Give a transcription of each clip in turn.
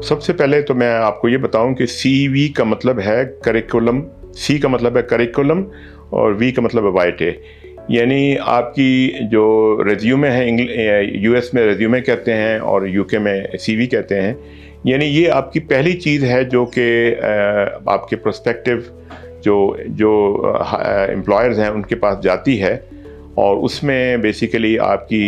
सबसे पहले तो मैं आपको ये बताऊं कि CV का मतलब है करिकुलम, C का मतलब है करिकुलम और V का मतलब है वाइटे। यानी आपकी जो रेज्यूमे है, US में रेज्यूमे कहते हैं और UK में CV कहते हैं। यानी ये आपकी पहली चीज़ है जो कि आपके प्रोस्पेक्टिव जो एम्प्लॉयर्स हैं उनके पास जाती है, और उसमें बेसिकली आपकी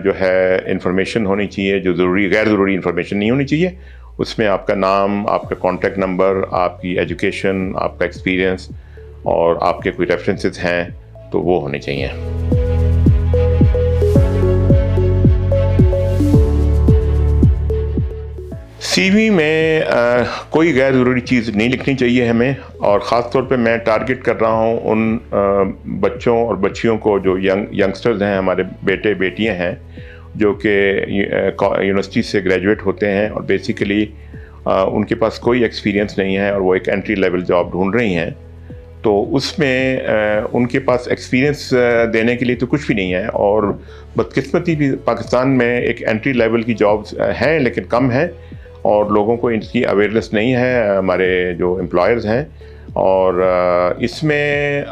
जो है इंफॉर्मेशन होनी चाहिए जो ज़रूरी, गैर ज़रूरी इंफॉर्मेशन नहीं होनी चाहिए। उसमें आपका नाम, आपका कॉन्टैक्ट नंबर, आपकी एजुकेशन, आपका एक्सपीरियंस और आपके कोई रेफरेंसेस हैं तो वो होने चाहिए। CV में कोई गैर ज़रूरी चीज़ नहीं लिखनी चाहिए हमें, और ख़ास तौर पे मैं टारगेट कर रहा हूँ उन बच्चों और बच्चियों को जो यंगस्टर्स हैं, हमारे बेटे बेटियाँ हैं जो कि यूनिवर्सिटी से ग्रेजुएट होते हैं और बेसिकली उनके पास कोई एक्सपीरियंस नहीं है और वो एक एंट्री लेवल जॉब ढूंढ रही हैं। तो उसमें उनके पास एक्सपीरियंस देने के लिए तो कुछ भी नहीं है, और बदकिस्मती भी पाकिस्तान में एक एंट्री लेवल की जॉब्स हैं लेकिन कम है और लोगों को इनकी अवेयरनेस नहीं है, हमारे जो एम्प्लॉयर्स हैं। और इसमें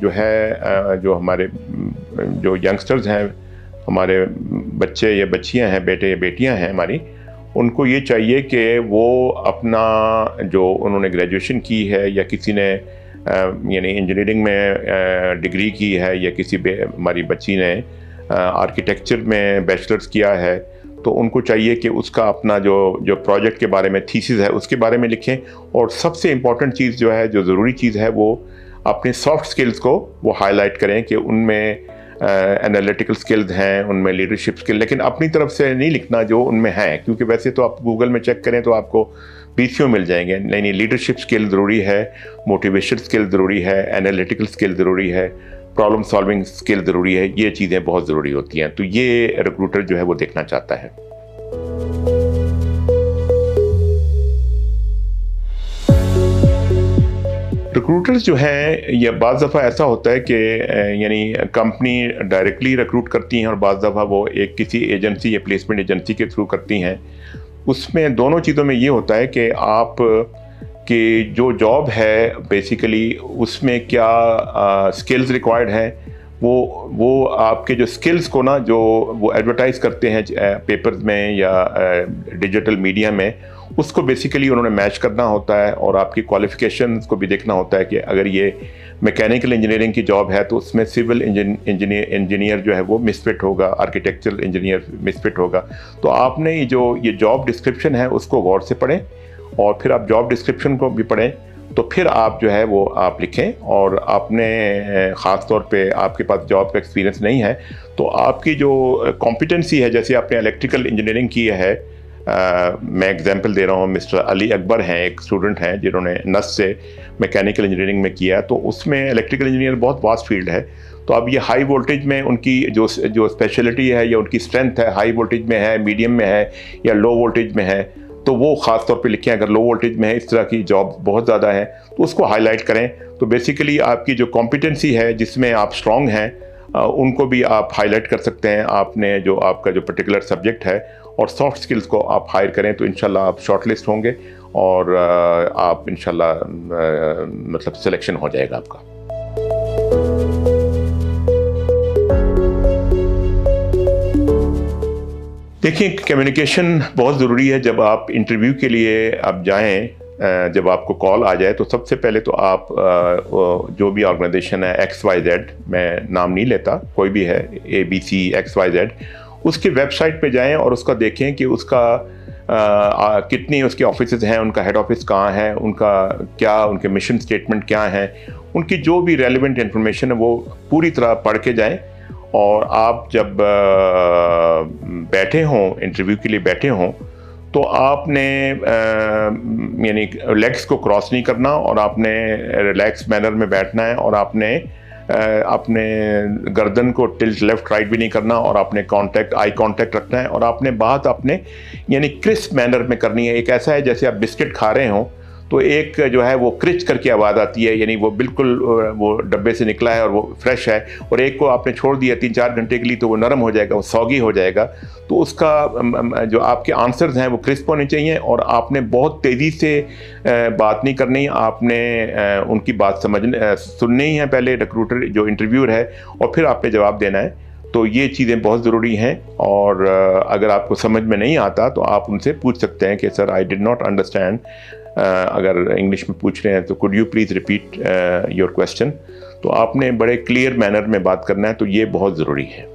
जो है जो हमारे जो यंगस्टर्स हैं, हमारे बच्चे या बच्चियां हैं, बेटे या बेटियां हैं हमारी, उनको ये चाहिए कि वो अपना जो उन्होंने ग्रेजुएशन की है या किसी ने यानी इंजीनियरिंग में डिग्री की है या किसी हमारी बच्ची ने आर्किटेक्चर में बैचलर्स किया है, तो उनको चाहिए कि उसका अपना जो प्रोजेक्ट के बारे में थीसिस है उसके बारे में लिखें। और सबसे इम्पॉर्टेंट चीज़ जो है, जो ज़रूरी चीज़ है, वो अपने सॉफ्ट स्किल्स को वो हाईलाइट करें कि उनमें एनालिटिकल स्किल्स हैं, उनमें लीडरशिप स्किल, लेकिन अपनी तरफ से नहीं लिखना जो उनमें है, क्योंकि वैसे तो आप गूगल में चेक करें तो आपको PCO मिल जाएंगे। नहीं, लीडरशिप स्किल ज़रूरी है, मोटिवेशन स्किल ज़रूरी है, एनालिटिकल स्किल ज़रूरी है, प्रॉब्लम सॉल्विंग स्किल ज़रूरी है। ये चीज़ें बहुत ज़रूरी होती हैं, तो ये रिक्रूटर जो है वो देखना चाहता है। रिक्रूटर्स जो हैं, ये बाज़ दफ़ा ऐसा होता है कि यानी कंपनी डायरेक्टली रिक्रूट करती हैं और बाज़ दफ़ा वो एक किसी एजेंसी या प्लेसमेंट एजेंसी के थ्रू करती हैं। उसमें दोनों चीज़ों में ये होता है कि आप कि जो जॉब है बेसिकली उसमें क्या स्किल्स रिक्वायर्ड हैं, वो आपके जो स्किल्स को ना जो वो एडवर्टाइज़ करते हैं पेपर्स में या डिजिटल मीडिया में, उसको बेसिकली उन्होंने मैच करना होता है। और आपकी क्वालिफ़िकेशंस को भी देखना होता है कि अगर ये मैकेनिकल इंजीनियरिंग की जॉब है तो उसमें सिविल इंजीनियर जो है वो मिसफिट होगा, आर्किटेक्चरल इंजीनियर मिसफिट होगा। तो आपने ये जॉब डिस्क्रिप्शन है उसको गौर से पढ़ें, और फिर आप जॉब डिस्क्रिप्शन को भी पढ़ें, तो फिर आप जो है वो आप लिखें। और आपने ख़ास तौर पे आपके पास जॉब का एक्सपीरियंस नहीं है तो आपकी जो कॉम्पिटेंसी है, जैसे आपने इलेक्ट्रिकल इंजीनियरिंग की है, मैं एग्जांपल दे रहा हूँ, मिस्टर अली अकबर हैं, एक स्टूडेंट हैं जिन्होंने नस से मैकेनिकल इंजीनियरिंग में किया, तो उसमें इलेक्ट्रिकल इंजीनियर बहुत वास्ट फील्ड है। तो अब ये हाई वोल्टेज में उनकी जो स्पेशलिटी है या उनकी स्ट्रेंथ है, हाई वोल्टेज में है, मीडियम में है या लो वोल्टेज में है, तो वो ख़ास तौर पे लिखें। अगर लो वोल्टेज में है, इस तरह की जॉब बहुत ज़्यादा है, तो उसको हाईलाइट करें। तो बेसिकली आपकी जो कॉम्पिटेंसी है जिसमें आप स्ट्रॉन्ग हैं, उनको भी आप हाईलाइट कर सकते हैं। आपने जो आपका जो पर्टिकुलर सब्जेक्ट है और सॉफ्ट स्किल्स को आप हायर करें तो इंशाल्लाह आप शॉर्टलिस्ट होंगे और आप इंशाल्लाह मतलब सिलेक्शन हो जाएगा आपका। देखिए, कम्युनिकेशन बहुत ज़रूरी है। जब आप इंटरव्यू के लिए आप जाएं, जब आपको कॉल आ जाए तो सबसे पहले तो आप जो भी ऑर्गेनाइजेशन है XYZ, मैं नाम नहीं लेता, कोई भी है ABC XYZ, उसकी वेबसाइट पे जाएं और उसका देखें कि उसका कितनी उसके ऑफिसेज हैं, उनका हेड ऑफिस कहाँ है, उनका क्या, उनके मिशन स्टेटमेंट क्या हैं, उनकी जो भी रेलिवेंट इंफॉर्मेशन है वो पूरी तरह पढ़ के जाएं। और आप जब बैठे हों, इंटरव्यू के लिए बैठे हों, तो आपने यानी लेग्स को क्रॉस नहीं करना और आपने रिलैक्स मैनर में बैठना है, और आपने अपने गर्दन को टिल्ट लेफ्ट राइट भी नहीं करना, और आपने आई कांटेक्ट रखना है, और आपने बात अपने यानी क्रिस्प मैनर में करनी है। एक ऐसा है जैसे आप बिस्किट खा रहे हो तो एक जो है वो क्रिच करके आवाज़ आती है, यानी वो बिल्कुल वो डब्बे से निकला है और वो फ्रेश है, और एक को आपने छोड़ दिया 3-4 घंटे के लिए तो वो नरम हो जाएगा, वो सॉगी हो जाएगा। तो उसका जो आपके आंसर्स हैं वो क्रिस्प होने चाहिए, और आपने बहुत तेज़ी से बात नहीं करनी, आपने उनकी बात सुननी ही है पहले, रिक्रूटर जो इंटरव्यूअर है, और फिर आपने जवाब देना है। तो ये चीज़ें बहुत ज़रूरी हैं, और अगर आपको समझ में नहीं आता तो आप उनसे पूछ सकते हैं कि sir I did not understand, अगर इंग्लिश में पूछ रहे हैं तो could you please repeat your question. तो आपने बड़े क्लियर मैनर में बात करना है, तो ये बहुत ज़रूरी है।